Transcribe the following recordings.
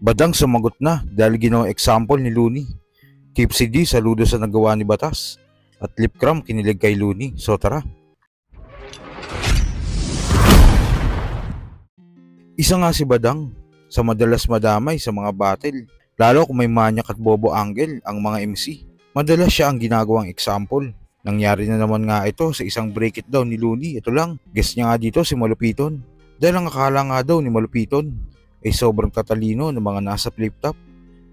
Badang sumagot na dahil ginawang example ni Looney. Tipsy D saludo sa nagawa ni Batas at lip cram kinilig kay Looney. So tara. Isa nga si Badang sa madalas madamay sa mga battle, lalo kung may manyak at bobo angle ang mga MC. Madalas siya ang ginagawang example. Nangyari na naman nga ito sa isang break it down ni Looney. Ito lang, guest niya nga dito si Malupiton. Dahil ang akala nga daw ni Malupiton ay sobrang tatalino ng mga nasa flip top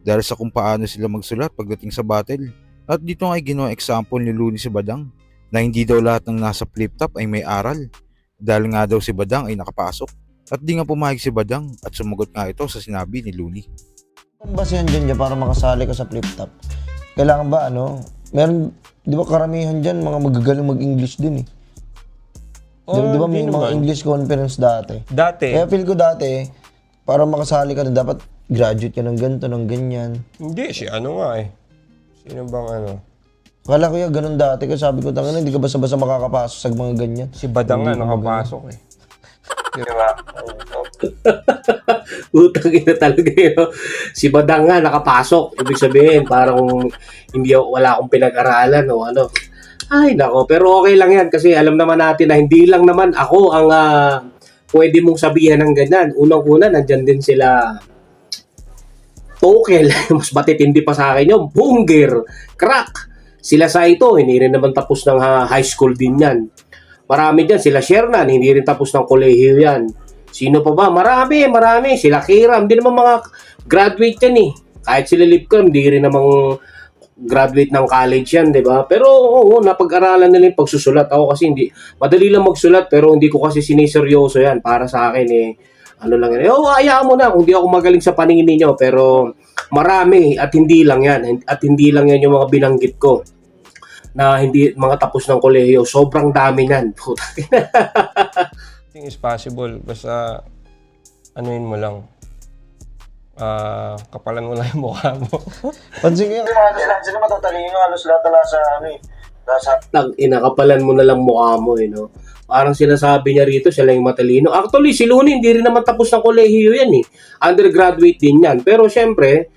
dahil sa kung paano sila magsulat pagdating sa battle. At dito nga ay ginawang example ni Looney si Badang na hindi daw lahat ng nasa flip top ay may aral dahil nga daw si Badang ay nakapasok. At di nga pumayag si Badang at sumagot nga ito sa sinabi ni Looney. Ang basihan dyan para makasali ka sa flip top, kailangan ba meron, di ba karamihan dyan mga magagaling mag-English din eh. Di ba may mga English conference dati? Kaya feel ko dati, para makasali ka na dapat graduate ka ng ganito, ng ganyan. Hindi, nga eh. Sino bang Kala ko ganun dati, kasi sabi ko, tangina, hindi ka basta-basta makakapasok sa mga ganyan. Si Badang nga nakapasok eh. Diba? Utang ina talaga yun. Si Badang nga nakapasok. Ibig sabihin, parang wala akong pinag-aralan o ano. Ay, nako. Pero okay lang yan kasi alam naman natin na hindi lang naman ako ang pwede mong sabihan ng ganyan. Unang-una, nandyan din sila Tokel. Mas matitindi pa sa akin yung Bunger, Crack. Sila sa ito, hindi rin naman tapos ng high school din yan. Marami dyan, sila Shernan, hindi rin tapos ng kolehiyo yan. Sino pa ba? Marami. Sila Kiram, hindi naman mga graduate yan eh. Kahit sila Lipcam, hindi rin namang graduate ng college yan, di ba? Pero oo, napag-aralan nila yung pagsusulat. Ako kasi madali lang magsulat, pero hindi ko kasi siniseryoso yan. Para sa akin eh, ano lang yan. Hayaan mo na kung di ako magaling sa paningin ninyo, pero marami at hindi lang yan. At hindi lang yan yung mga binanggit ko na hindi mga tapos ng kolehiyo. Sobrang dami nan. Everything is possible. Basta, anuin mo lang. Kapalan mo lang yung mukha mo. Pansin ko lahat sila matatalino, halos lahat sa Inakapalan mo na lang mukha mo eh, no? Parang sinasabi niya rito, siya lang yung matalino. Actually, si Looney hindi rin naman tapos ng kolehiyo yan eh. Undergraduate din yan. Pero syempre,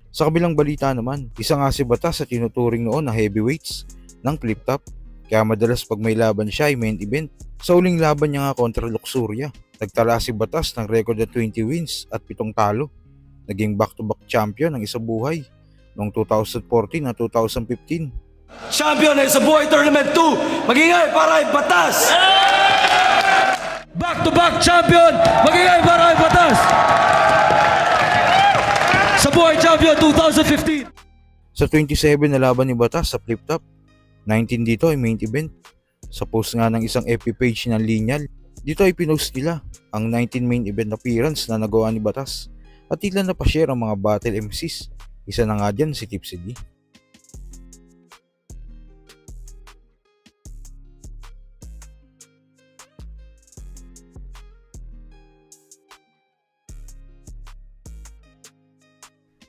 Sa kabilang balita naman, isa nga si Batas sa tinuturing noon na heavyweights ng flip top. Kaya madalas pag may laban siya ay main event. Sa uling laban niya nga kontra Luxuria, nagtala si Batas ng record na 20 wins at 7 talo. Naging back-to-back champion ng Isa Buhay noong 2014 at 2015. Champion ng Isa Buhay Tournament 2, magingay para kay Batas! Back-to-back champion, magingay para kay Batas! Sa Buhay Champion 2015. Sa 27 na laban ni Batas sa flip top, 19 dito ay main event. Sa post nga ng isang FB page ng Linyal, dito ay pinost nila ang 19 main event appearance na nagawa ni Batas. At ilan na pa-share ang mga battle MCs. Isa na nga dyan si Tipsy D.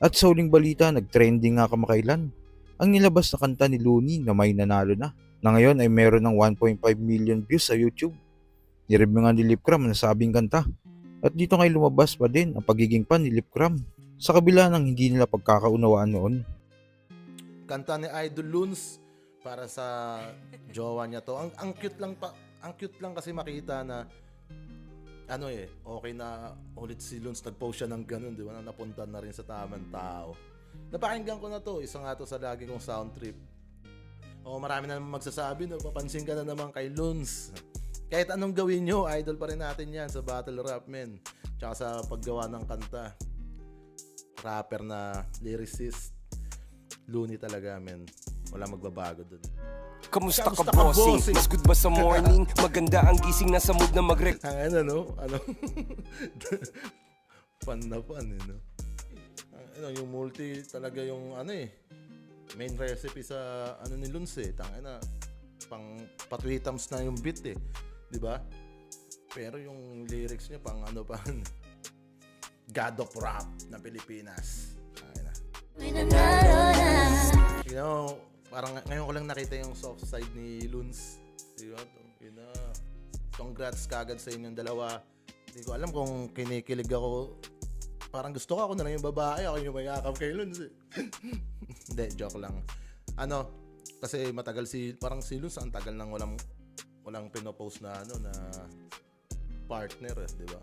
At sa huling balita, nag-trending nga kamakailan ang nilabas na kanta ni Looney na may nanalo na ngayon ay meron ng 1.5 million views sa YouTube. Nireview nga ni Lipcram ang nasabing kanta. At dito ngay lumabas pa din ang pagiging fan ni Lipcram sa kabila ng hindi nila pagkakaunawaan noon. Kanta ni Idol Loons para sa jowa niya to. Ang cute lang kasi makita na okay na ulit si Loons, nag-post siya ng ganun, di ba? Na napunta na rin sa tamang tao. Napakinggan ko na to, isa nga to sa lagi kong sound trip. Marami na naman magsasabi, no? Papansin ka na naman kay Loons. Kahit anong gawin nyo, idol pa rin natin yan sa battle rap, men. Tsaka sa paggawa ng kanta. Rapper na lyricist. Looney talaga, men. Wala magbabago dun. Kamusta ka, bossing? Mas good ba sa morning? Maganda ang gising, nasa mood na mag-rec. Ano? Fun na fun, no? Yung multi talaga yung main recipe sa ni Loons eh. Pang patwitams na yung beat eh. Di ba? Pero yung lyrics niya pang God of Rap na Pilipinas. Parang ngayon ko lang nakita yung soft side ni Loons. Diba? Congrats kagad sa inyong dalawa. Hindi ko alam kung kinikilig ako Parang gusto ko ako na lang yung babae, ako yung mayakap kay Luns eh. Hindi, joke lang. Kasi matagal parang si Luns, ang tagal nang walang pinopost na na partner, di ba?